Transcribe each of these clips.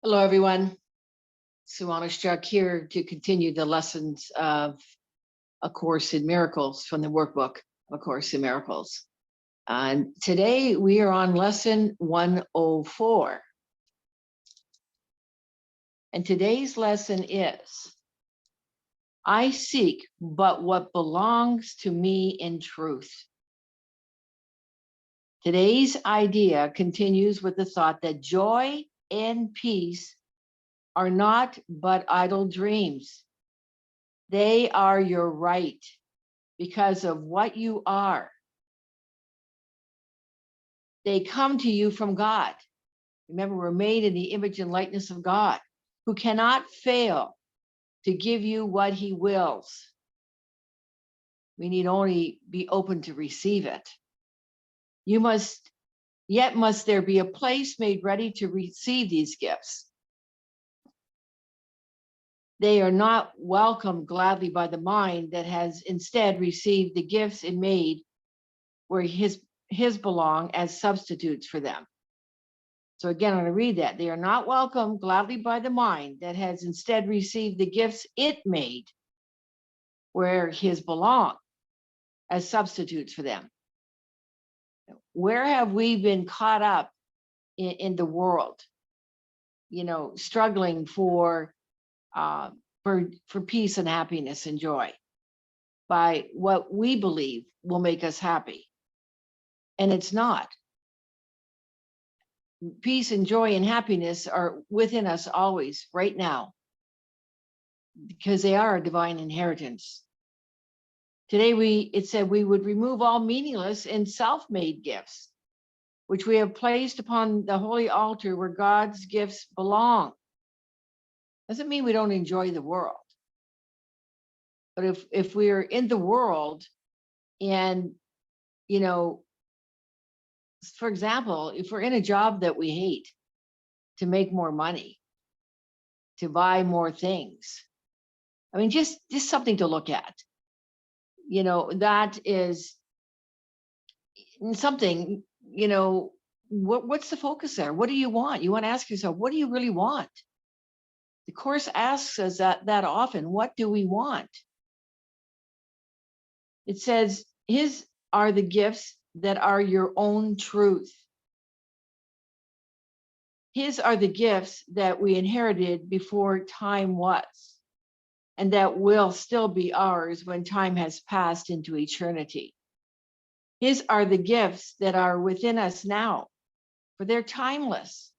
Hello, everyone. Sue.oneschuk here to continue the lessons of A Course in Miracles from the Workbook, A Course in Miracles. And today we are on lesson 104. And today's lesson is, I seek but what belongs to me in truth. Today's idea continues with the thought that joy and peace are not but idle dreams. They are your right because of what you are. They come to you from God. Remember, we're made in the image and likeness of God, who cannot fail to give you what he wills. We need only be open to receive it. Yet must there be a place made ready to receive these gifts. They are not welcomed gladly by the mind that has instead received the gifts it made where his belong as substitutes for them. So again, I'm going to read that. They are not welcomed gladly by the mind that has instead received the gifts it made where his belong as substitutes for them. Where have we been caught up in the world, struggling for peace and happiness and joy by what we believe will make us happy? And it's not. Peace and joy and happiness are within us always, right now, because they are a divine inheritance. Today, it said we would remove all meaningless and self-made gifts, which we have placed upon the holy altar where God's gifts belong. Doesn't mean we don't enjoy the world. But if we're in the world and, for example, if we're in a job that we hate, to make more money, to buy more things, I mean, just something to look at. That is something, what's the focus there? What do you want? You want to ask yourself, what do you really want? The Course asks us that often, what do we want? It says, his are the gifts that are your own truth. His are the gifts that we inherited before time was, and that will still be ours when time has passed into eternity. His are the gifts that are within us now, for they're timeless,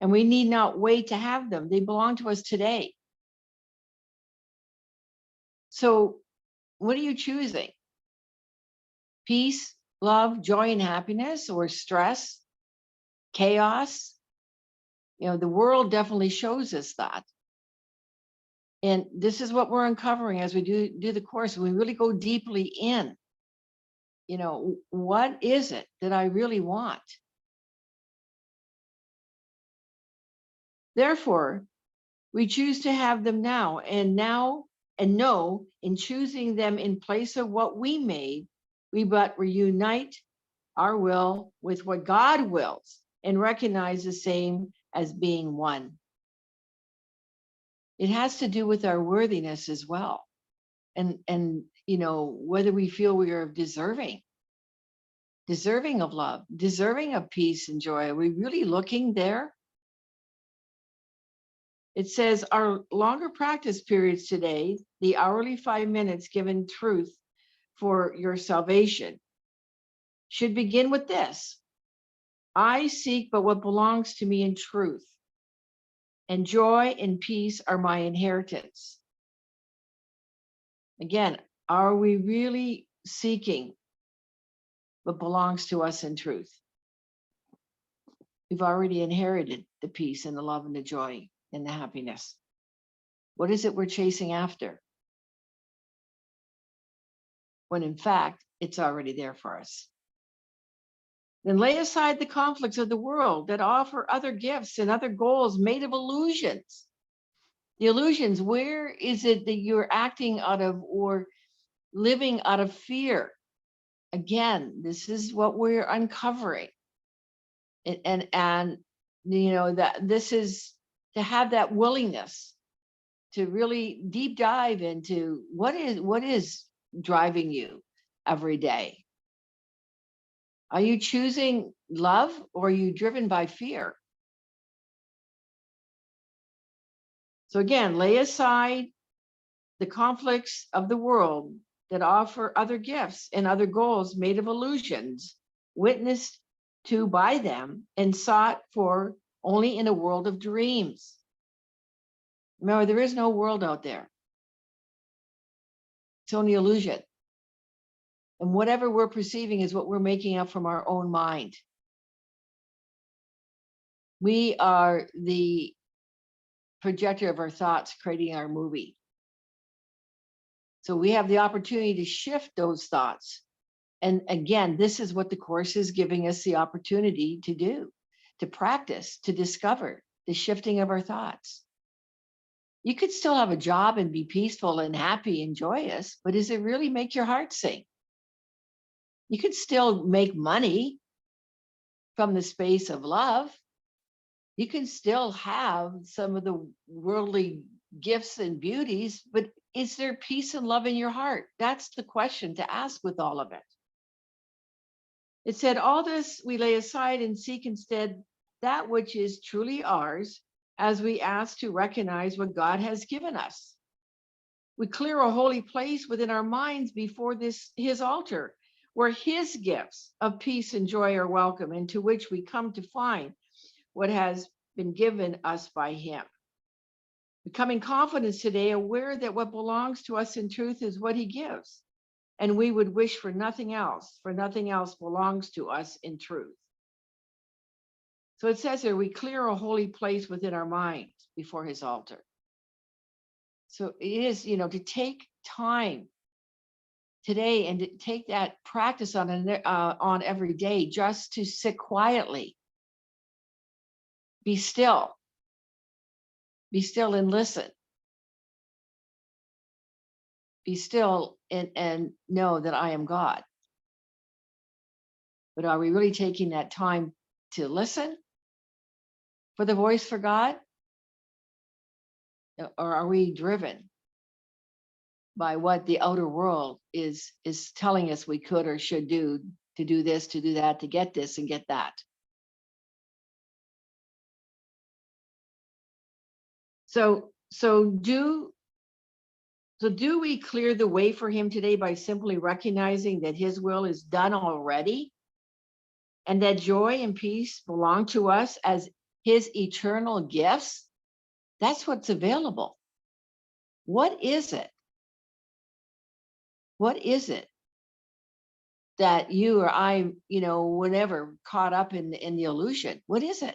and we need not wait to have them. They belong to us today. So what are you choosing? Peace, love, joy, and happiness, or stress, chaos? The world definitely shows us that. And this is what we're uncovering as we do the course. We really go deeply in. What is it that I really want? Therefore, we choose to have them now and know in choosing them in place of what we made, we but reunite our will with what God wills and recognize the same as being one. It has to do with our worthiness as well. And whether we feel we are deserving of love, deserving of peace and joy. Are we really looking there? It says our longer practice periods today, the hourly 5 minutes given truth for your salvation, should begin with this. I seek but what belongs to me in truth, and joy and peace are my inheritance. Again, are we really seeking what belongs to us in truth? We've already inherited the peace and the love and the joy and the happiness. What is it we're chasing after? When in fact, it's already there for us. Then lay aside the conflicts of the world that offer other gifts and other goals made of illusions. The illusions, where is it that you're acting out of or living out of fear? Again, this is what we're uncovering. And that this is to have that willingness to really deep dive into what is driving you every day. Are you choosing love, or are you driven by fear? So again, lay aside the conflicts of the world that offer other gifts and other goals made of illusions, witnessed to by them and sought for only in a world of dreams. Remember, there is no world out there. It's only illusion. And whatever we're perceiving is what we're making up from our own mind. We are the projector of our thoughts, creating our movie. So we have the opportunity to shift those thoughts. And again, this is what the course is giving us the opportunity to do, to practice, to discover the shifting of our thoughts. You could still have a job and be peaceful and happy and joyous, but does it really make your heart sing? You could still make money from the space of love. You can still have some of the worldly gifts and beauties, but is there peace and love in your heart? That's the question to ask with all of it. It said, all this we lay aside and seek instead that which is truly ours, as we ask to recognize what God has given us. We clear a holy place within our minds before his altar, where his gifts of peace and joy are welcome, and to which we come to find what has been given us by him. Becoming confident today, aware that what belongs to us in truth is what he gives, and we would wish for nothing else, for nothing else belongs to us in truth. So it says here, we clear a holy place within our minds before his altar. So it is, to take time today and to take that practice on every day, just to sit quietly, be still and listen, be still and know that I am God. But are we really taking that time to listen for the voice for God? Or are we driven by what the outer world is telling us we could or should do, to do this, to do that, to get this and get that? So do we clear the way for him today by simply recognizing that his will is done already, and that joy and peace belong to us as his eternal gifts? That's what's available. What is it? What is it that you or I, whenever caught up in the illusion? What is it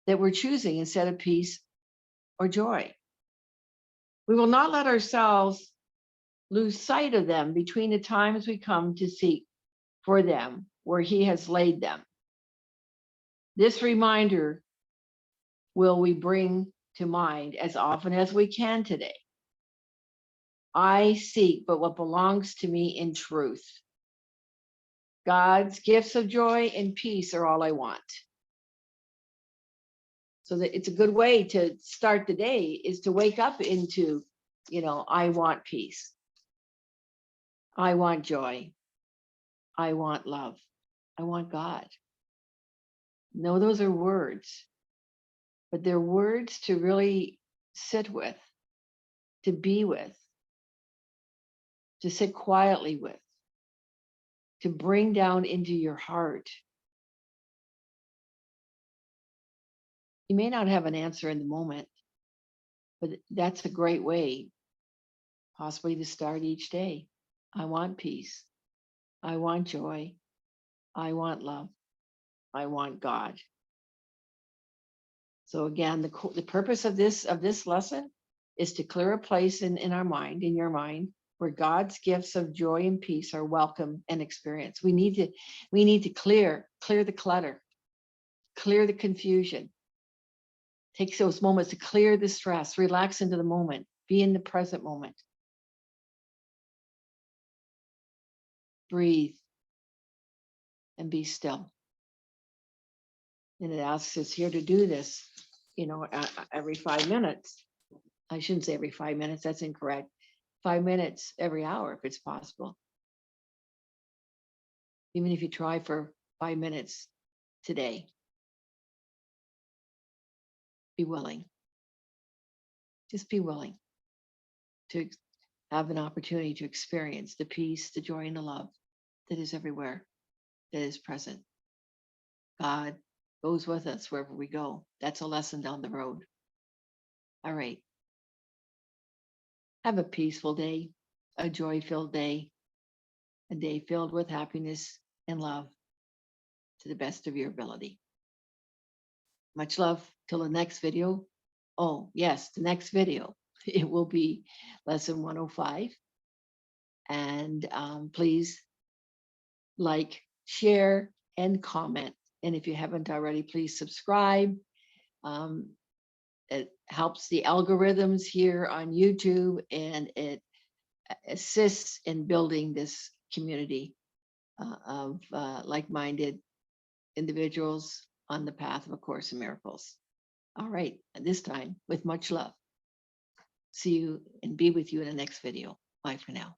that we're choosing instead of peace or joy? We will not let ourselves lose sight of them between the times we come to seek for them where he has laid them. This reminder will we bring to mind as often as we can today. I seek but what belongs to me in truth. God's gifts of joy and peace are all I want. So that it's a good way to start the day is to wake up into, I want peace. I want joy. I want love. I want God. No, those are words, but they're words to really sit with, to be with, to sit quietly with, to bring down into your heart. You may not have an answer in the moment, but that's a great way possibly to start each day. I want peace. I want joy. I want love. I want God. So again, the purpose of this lesson is to clear a place in our mind, in your mind, where God's gifts of joy and peace are welcome and experienced. We need to clear the clutter, clear the confusion. Take those moments to clear the stress, relax into the moment, be in the present moment. Breathe and be still. And it asks us here to do this every 5 minutes. I shouldn't say every 5 minutes, that's incorrect. 5 minutes every hour, if it's possible. Even if you try for 5 minutes today, be willing. Just be willing to have an opportunity to experience the peace, the joy, and the love that is everywhere, that is present. God goes with us wherever we go. That's a lesson down the road. All right. Have a peaceful day, a joy-filled day, a day filled with happiness and love to the best of your ability. Much love till the next video. Oh, yes, the next video. It will be lesson 105. And please like, share, and comment. And if you haven't already, please subscribe. It helps the algorithms here on YouTube, and it assists in building this community of like-minded individuals on the path of A Course in Miracles. All right, this time with much love. See you and be with you in the next video. Bye for now.